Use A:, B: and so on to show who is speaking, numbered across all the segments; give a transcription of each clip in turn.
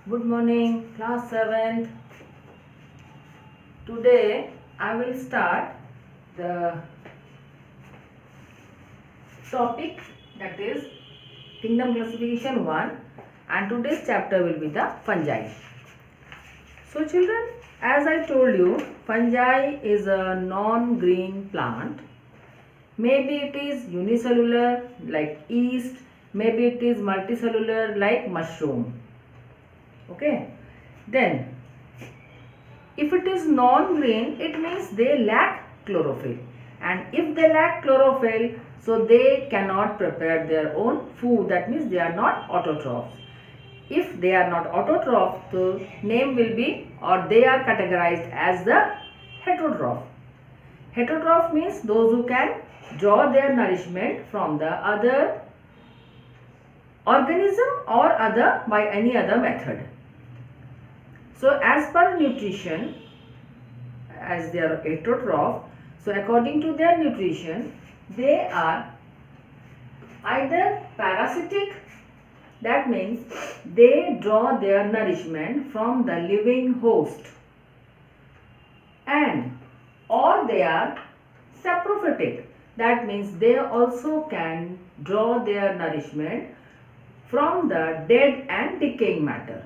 A: Good morning, class 7th. Today I will start the topic, that is Kingdom Classification 1, and today's chapter will be the fungi. So children, as I told you, fungi is a non-green plant. Maybe it is unicellular like yeast, maybe it is multicellular like mushroom. Okay, then if it is non-green, it means they lack chlorophyll, and if they lack chlorophyll, so they cannot prepare their own food. That means they are not autotrophs. If they are not autotroph, the name will be, or they are categorized as the heterotroph. Heterotroph means those who can draw their nourishment from the other organism or other by any other method. So as per nutrition, as they are heterotroph, so according to their nutrition, they are either parasitic, that means they draw their nourishment from the living host, and or they are saprophytic, that means they also can draw their nourishment from the dead and decaying matter.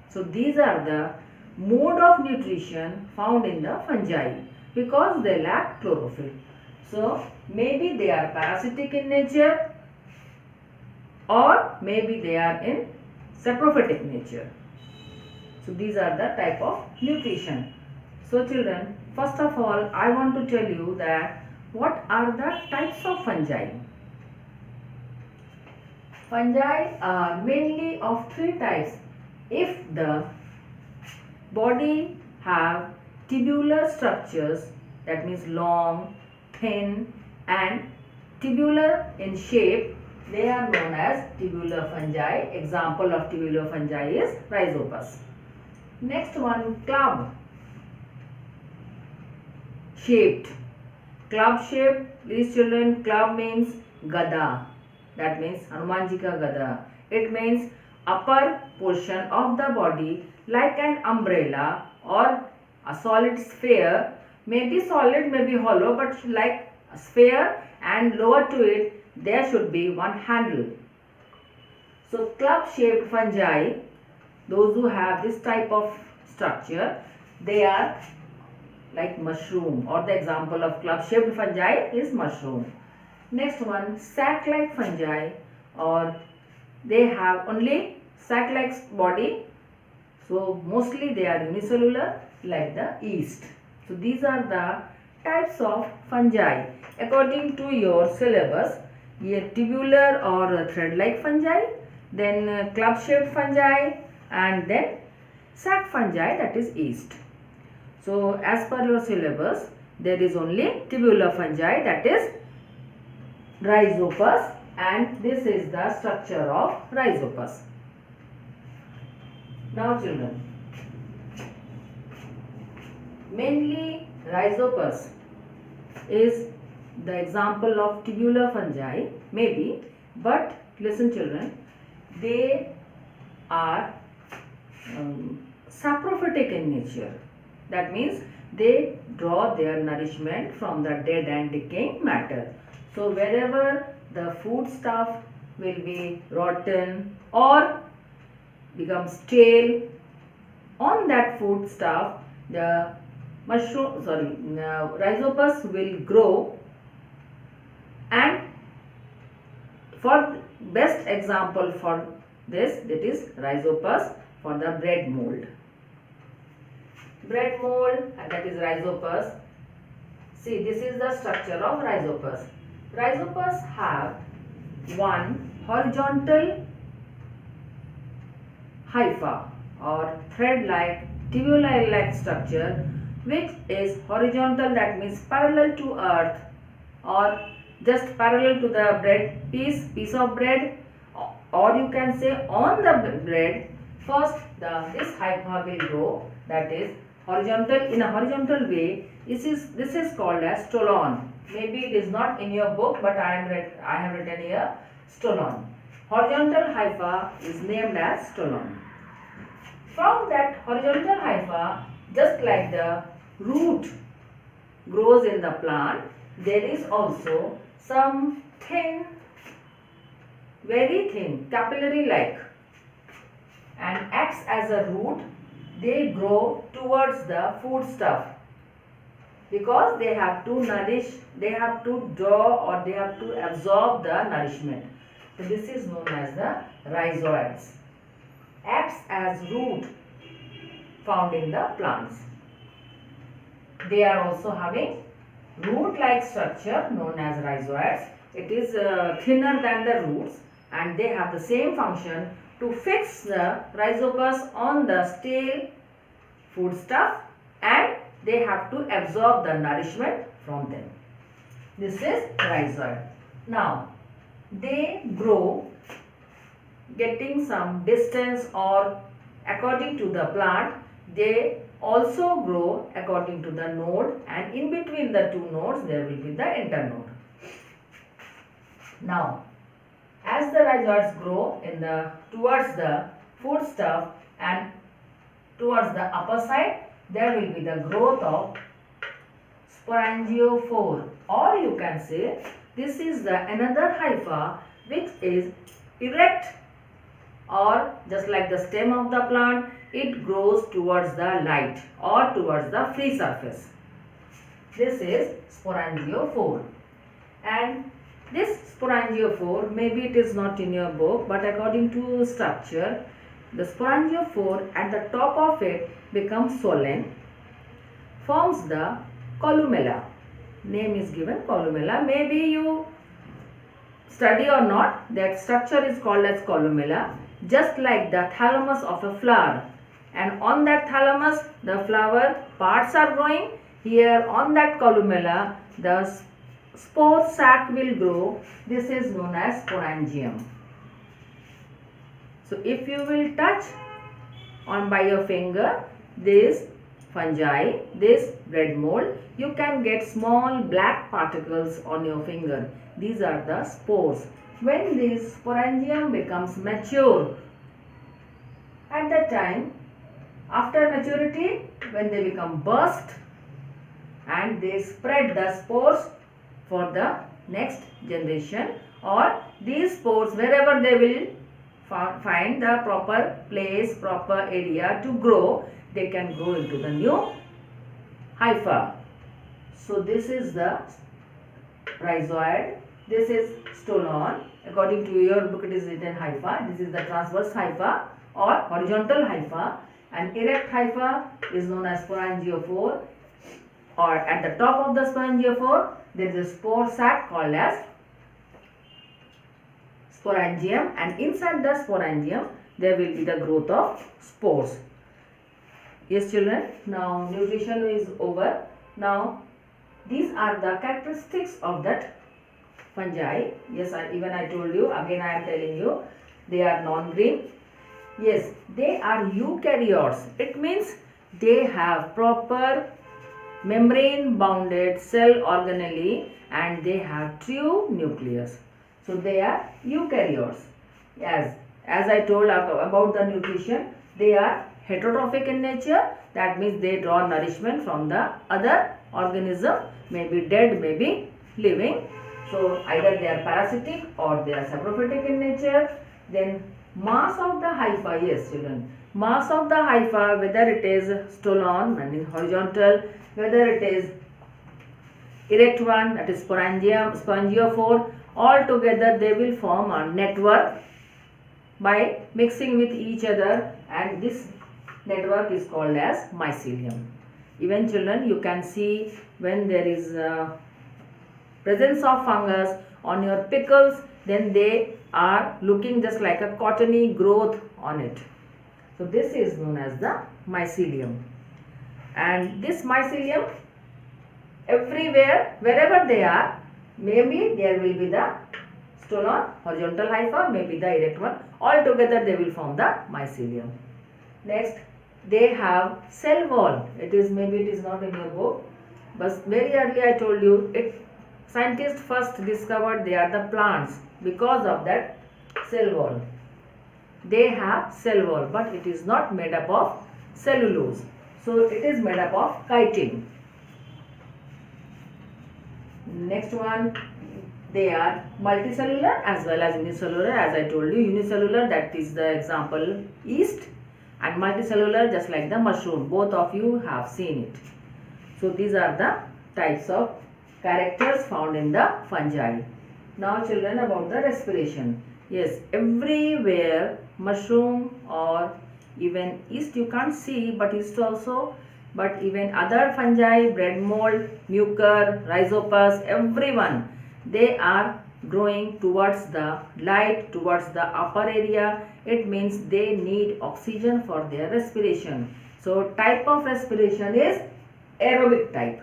A: So these are the mode of nutrition found in the fungi because they lack chlorophyll. So maybe they are parasitic in nature, or maybe they are in saprophytic nature. So these are the type of nutrition. So children, first of all I want to tell you that what are the types of fungi. Fungi are mainly of three types. If the body have tubular structures, that means long, thin and tubular in shape, they are known as tubular fungi. Example of tubular fungi is rhizopus. Next one, club shaped. Club shaped, please children, club means gada. That means Hanumanji ka gada. It means upper portion of the body like an umbrella or a solid sphere, may be solid, may be hollow, but like a sphere, and lower to it there should be one handle. So club shaped fungi, those who have this type of structure, they are like mushroom, or the example of club shaped fungi is mushroom. Next one, sac like fungi, or they have only sac like body, so mostly they are unicellular like the yeast. So these are the types of fungi according to your syllabus. Here tubular or thread like fungi, then club shaped fungi, and then sac fungi, that is yeast. So as per your syllabus there is only tubular fungi, that is rhizopus, and this is the structure of rhizopus. Now children, mainly rhizopus is the example of tubular fungi, maybe, but listen children, they are saprophytic in nature. That means they draw their nourishment from the dead and decaying matter. So wherever the food stuff will be rotten or become stale, on that food stuff the rhizopus will grow, and for best example for this, that is rhizopus for the bread mold. Bread mold, that is rhizopus. See, this is the structure of rhizopus. Rhizopus have one horizontal hypha or thread like tubular like structure, which is horizontal, that means parallel to earth or just parallel to the bread piece of bread, or you can say on the bread. First this hypha will grow, that is horizontal, in a horizontal way. This is called as stolon. Maybe it is not in your book, but I have written here stolon. Horizontal hypha is named as stolon. From that horizontal hypha, just like the root grows in the plant, there is also some thin, very thin, capillary like, and acts as a root. They grow towards the food stuff because they have to nourish, they have to draw, or they have to absorb the nourishment. So this is known as the rhizoids. Acts as root found in the plants. They are also having root-like structure known as rhizoids. It is thinner than the roots, and they have the same function to fix the rhizopus on the stale foodstuff, and they have to absorb the nourishment from them. This is rhizoid. Now, they grow getting some distance, or according to the plant, they also grow according to the node, and in between the two nodes there will be the internode. Now, as the rhizoids grow towards the food stuff and towards the upper side, there will be the growth of sporangiophore, or you can say this is the another hypha which is erect, or just like the stem of the plant, it grows towards the light or towards the free surface. This is sporangiophore. And this sporangiophore, maybe it is not in your book, but according to structure, the sporangiophore at the top of it becomes swollen, forms the columella. Name is given columella. Maybe you study or not, that structure is called as columella, just like the thalamus of a flower. And on that thalamus, the flower parts are growing. Here on that columella, the spore sac will grow. This is known as sporangium. So if you will touch on by your finger this fungi, this bread mold, you can get small black particles on your finger. These are the spores. When this sporangium becomes mature, at that time, after maturity, when they become burst and they spread the spores for the next generation, or these spores, wherever they will find the proper place, proper area to grow, they can grow into the new hypha. So this is the rhizoid, this is stolon. According to your book, it is written hypha. This is the transverse hypha or horizontal hypha, and erect hypha is known as sporangiophore, or at the top of the sporangiophore there is a spore sac called as sporangium, and inside the sporangium there will be the growth of spores. Yes children, now nutrition is over. Now these are the characteristics of that fungi. Yes, I told you, again I am telling you, they are non-green. Yes, they are eukaryotes. It means they have proper membrane bounded cell organelle, and they have true nucleus. So they are eukaryotes. As I told about the nutrition, they are heterotrophic in nature. That means they draw nourishment from the other organism, maybe dead, maybe living. So either they are parasitic or they are saprophytic in nature. Then mass of the hypha, yes children, mass of the hypha, whether it is stolon, that is horizontal, whether it is erect one, that is sporangiophore, all together they will form a network by mixing with each other, and this network is called as mycelium. Even children, you can see when there is presence of fungus on your pickles, then they are looking just like a cottony growth on it. So this is known as the mycelium. And this mycelium, everywhere, wherever they are, maybe there will be the stolon, horizontal hypha, maybe the erect one. All together they will form the mycelium. Next, they have cell wall. Maybe it is not in your book, but very early I told you, scientists first discovered they are the plants because of that cell wall. they have cell wall, but it is not made up of cellulose. So it is made up of chitin. Next one, they are multicellular as well as unicellular. As I told you, unicellular, that is the example yeast, and multicellular just like the mushroom. Both of you have seen it. So these are the types of characters found in the fungi. Now children, about the respiration. Yes, everywhere mushroom or even yeast you can't see, but yeast also, but even other fungi, bread mold, mucor, rhizopus, everyone, they are growing towards the light, towards the upper area. It means they need oxygen for their respiration. So type of respiration is aerobic type.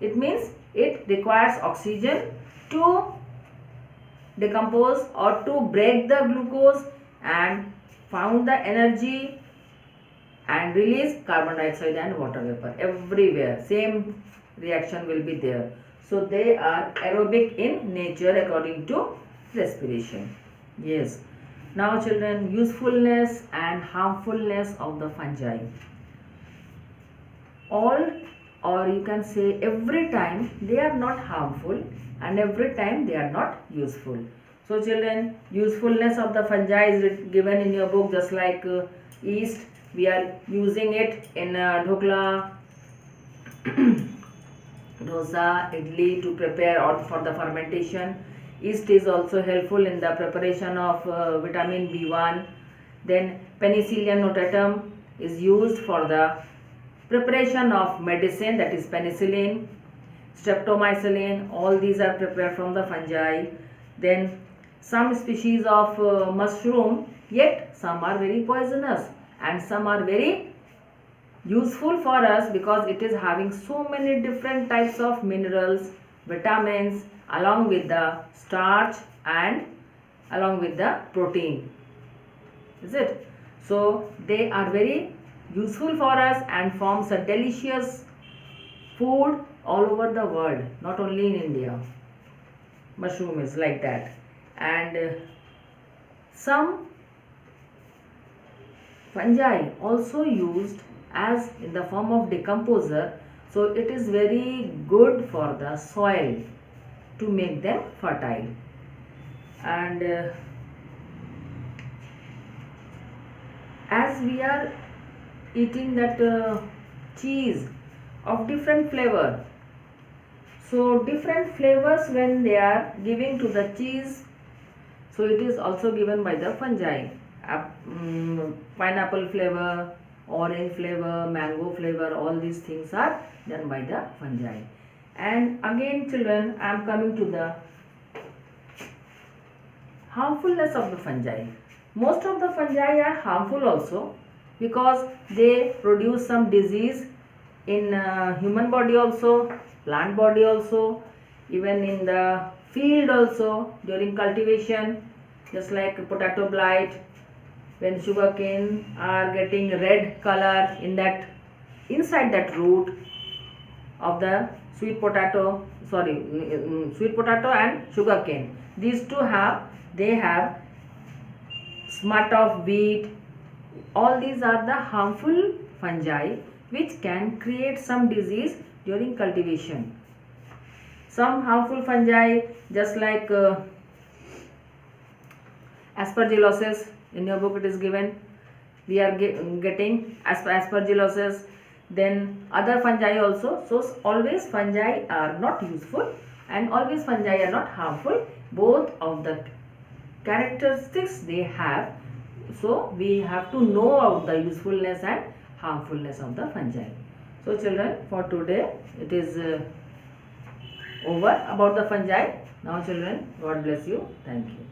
A: It means it requires oxygen to decompose or to break the glucose and found the energy and release carbon dioxide and water vapor. Everywhere same reaction will be there. So they are aerobic in nature according to respiration. Yes. Now children, usefulness and harmfulness of the fungi. All, or you can say every time, they are not harmful and every time they are not useful. So children, usefulness of the fungi is given in your book, just like yeast. We are using it in dhokla, dosa, idli to prepare or for the fermentation. Yeast is also helpful in the preparation of vitamin B1. Then Penicillium notatum is used for the preparation of medicine, that is penicillin, streptomycin, all these are prepared from the fungi. Then some species of mushroom, yet some are very poisonous and some are very useful for us because it is having so many different types of minerals, vitamins, along with the starch and along with the protein. Is it? So they are very useful for us and forms a delicious food all over the world, not only in India. Mushroom is like that. And some fungi also used as in the form of decomposer. So it is very good for the soil to make them fertile. And as we are eating that cheese of different flavor, so different flavors when they are giving to the cheese, so it is also given by the fungi. Pineapple flavor, orange flavor, mango flavor, all these things are done by the fungi. And again children, I am coming to the harmfulness of the fungi. Most of the fungi are harmful also because they produce some disease in human body also, plant body also, even in the field also during cultivation, just like potato blight. When sugarcane are getting red color in that inside that root of the sweet potato and sugarcane, these two have smut of wheat. All these are the harmful fungi which can create some disease during cultivation. Some harmful fungi just like aspergillosis, in your book it is given, we are getting aspergillosis. Then other fungi also. So always fungi are not useful and always fungi are not harmful. Both of the characteristics they have. So we have to know of the usefulness and harmfulness of the fungi. So children, for today it is over about the fungi. Now children, God bless you. Thank you.